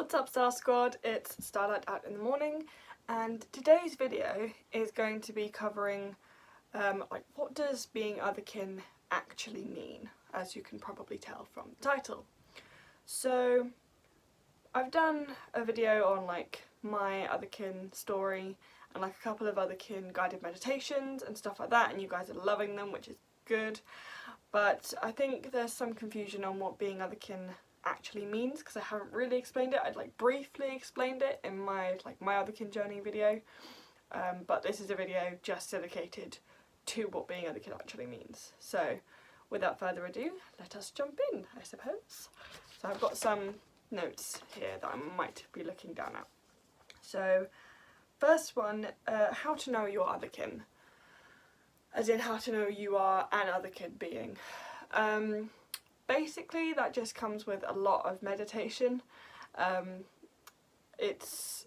What's up, Star Squad? It's Starlight out in the morning, and today's video is going to be covering what does being otherkin actually mean, as you can probably tell from the title. So I've done a video on my otherkin story and a couple of otherkin guided meditations and stuff like that, and you guys are loving them, which is good. But I think there's some confusion on what being otherkin actually means, because I haven't really explained it. I'd briefly explained it in my my otherkin journey video, but this is a video just dedicated to what being otherkin actually means. So without further ado, let us jump in, I suppose. So I've got some notes here that I might be looking down at. So first one, how to know your otherkin, as in how to know you are an otherkin being. Basically, that just comes with a lot of meditation. It's...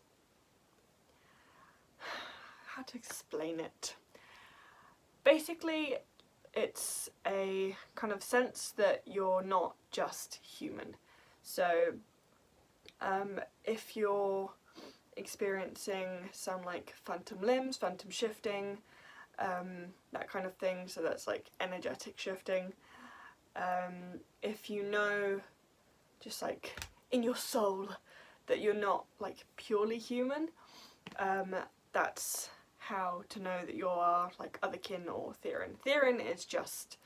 how to explain it? Basically, it's a kind of sense that you're not just human. So, if you're experiencing some phantom limbs, phantom shifting, that kind of thing, so that's energetic shifting. If you know, just in your soul, that you're not purely human, that's how to know that you are otherkin or Therian. Therian is just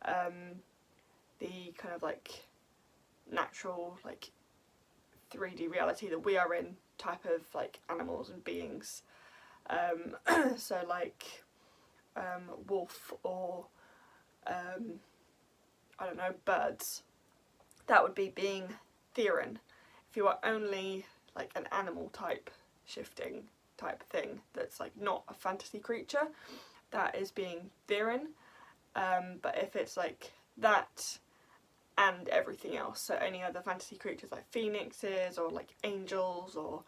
the kind of natural 3D reality that we are in type of animals and beings. So wolf or I don't know, birds. That would be being Therian. If you are only an animal type shifting type thing that's not a fantasy creature, that is being Therian. But if it's that and everything else, so any other fantasy creatures like phoenixes or angels or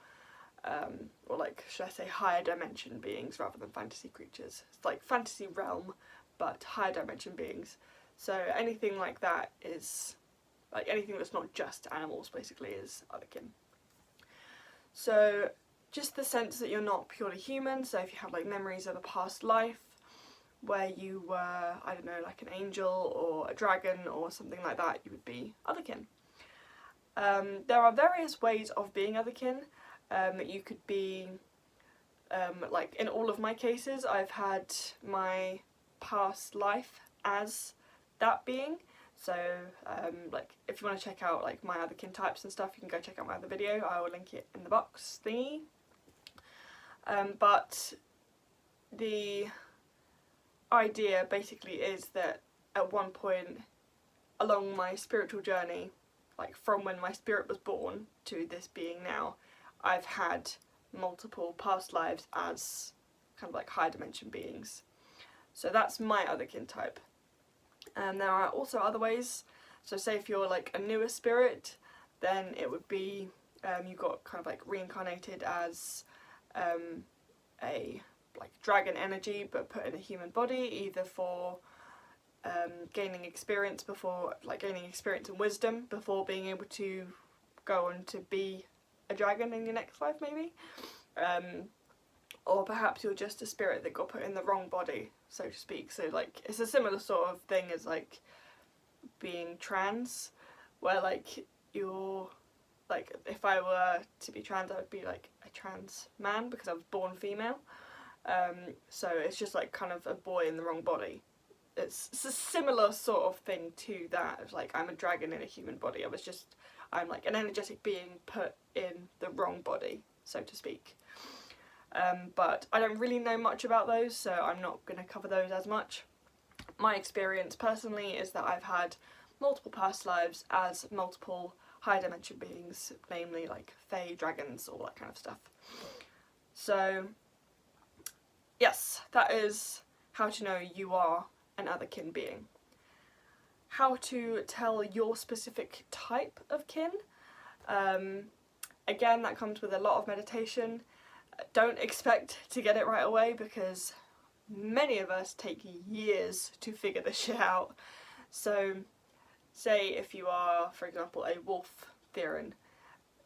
should I say higher dimension beings rather than fantasy creatures. It's fantasy realm but higher dimension beings. So anything like that is, anything that's not just animals basically is otherkin. So just the sense that you're not purely human, so if you have memories of a past life where you were, I don't know, an angel or a dragon or something like that, you would be otherkin. There are various ways of being otherkin. You could be, in all of my cases, I've had my past life as that being. So if you want to check out my otherkin types and stuff, you can go check out my other video. I will link it in the box thingy. But the idea basically is that at one point along my spiritual journey, from when my spirit was born to this being now, I've had multiple past lives as kind of high dimension beings. So that's my otherkin type. There are also other ways. So say if you're a newer spirit, then it would be you got kind of reincarnated as a dragon energy but put in a human body, either for gaining experience before, gaining experience and wisdom before being able to go on to be a dragon in your next life maybe. Or perhaps you're just a spirit that got put in the wrong body, so to speak. So it's a similar sort of thing as being trans, where you're if I were to be trans, I would be a trans man because I was born female. So it's just kind of a boy in the wrong body. It's a similar sort of thing to that. It's I'm a dragon in a human body. I'm an energetic being put in the wrong body, so to speak. But I don't really know much about those, so I'm not going to cover those as much. My experience personally is that I've had multiple past lives as multiple high dimension beings, namely fae, dragons, all that kind of stuff. So yes, that is how to know you are an otherkin being. How to tell your specific type of kin. Again, that comes with a lot of meditation. Don't expect to get it right away, because many of us take years to figure this shit out. So say if you are, for example, a wolf Therian,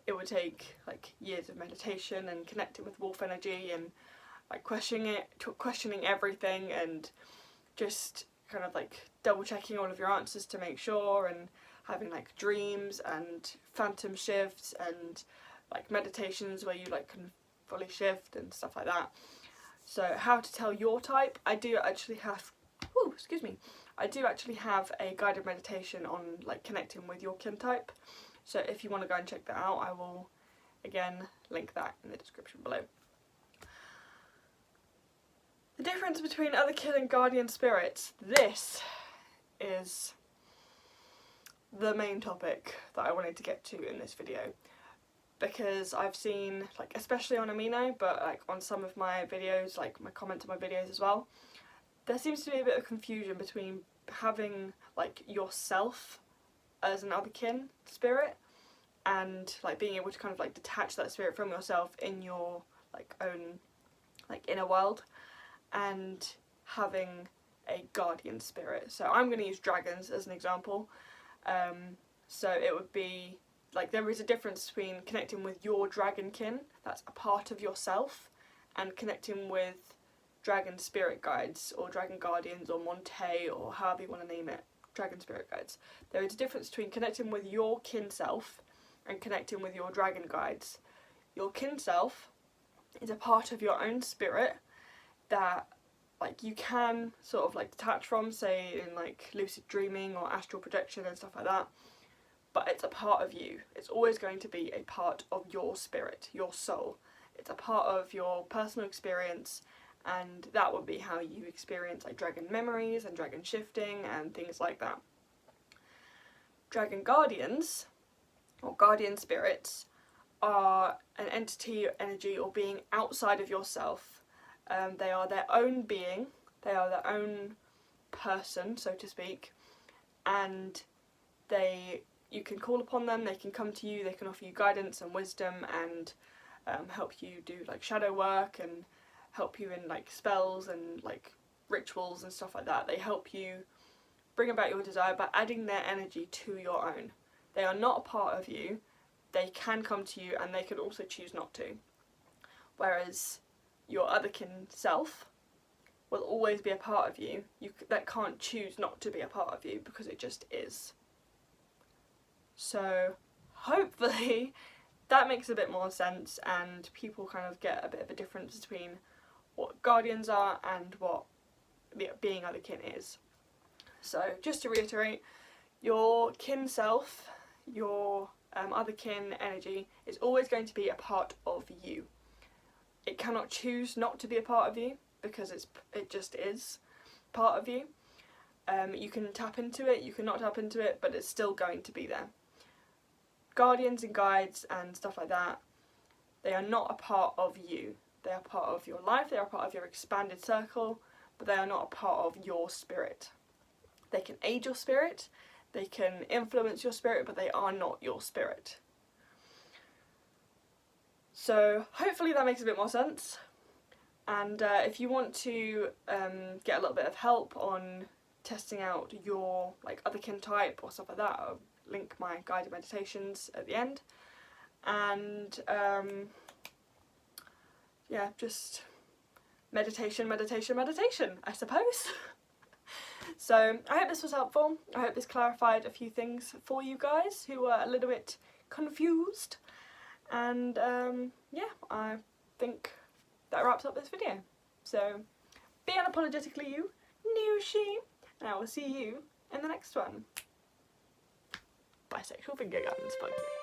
it would take like years of meditation and connecting with wolf energy and like questioning everything, and just kind of like double checking all of your answers to make sure, and having like dreams and phantom shifts and like meditations where you like can fully shift and stuff like that. So how to tell your type, I do actually have a guided meditation on like connecting with your kin type. So if you want to go and check that out, I will again link that in the description below. The difference between Otherkin and guardian spirits. This is the main topic that I wanted to get to in this video, because I've seen, like, especially on Amino, but like on some of my videos, like my comments on my videos as well, there seems to be a bit of confusion between having like yourself as an Otherkin spirit and like being able to kind of like detach that spirit from yourself in your like own like inner world, and having a guardian spirit. So I'm going to use dragons as an example. So it would be like, there is a difference between connecting with your dragonkin, that's a part of yourself, and connecting with dragon spirit guides or dragon guardians or Monte or however you want to name it, dragon spirit guides. There is a difference between connecting with your kin self and connecting with your dragon guides. Your kin self is a part of your own spirit that like you can sort of like detach from, say in like lucid dreaming or astral projection and stuff like that, but it's a part of you. It's always going to be a part of your spirit, your soul. It's a part of your personal experience, and that would be how you experience like dragon memories and dragon shifting and things like that. Dragon guardians or guardian spirits are an entity, energy or being outside of yourself. They are their own being, they are their own person, so to speak, and you can call upon them, they can come to you, they can offer you guidance and wisdom and help you do like shadow work and help you in like spells and like rituals and stuff like that. They help you bring about your desire by adding their energy to your own. They are not a part of you, they can come to you and they can also choose not to. Whereas your Otherkin self will always be a part of you. That can't choose not to be a part of you because it just is. So hopefully that makes a bit more sense and people kind of get a bit of a difference between what guardians are and what being Otherkin is. So just to reiterate, your kin self, your Otherkin energy is always going to be a part of you. It cannot choose not to be a part of you because it just is part of you. You can tap into it, you can not tap into it, but it's still going to be there. Guardians and guides and stuff like that, they are not a part of you. They are part of your life, they are part of your expanded circle, but they are not a part of your spirit. They can aid your spirit, they can influence your spirit, but they are not your spirit. So hopefully that makes a bit more sense. And if you want to get a little bit of help on testing out your like Otherkin type or stuff like that, I'll link my guided meditations at the end. And yeah, just meditation, I suppose. So I hope this was helpful. I hope this clarified a few things for you guys who were a little bit confused. And yeah, I think that wraps up this video. So be unapologetically you, new she, and I will see you in the next one. Bisexual finger guns, fuck you.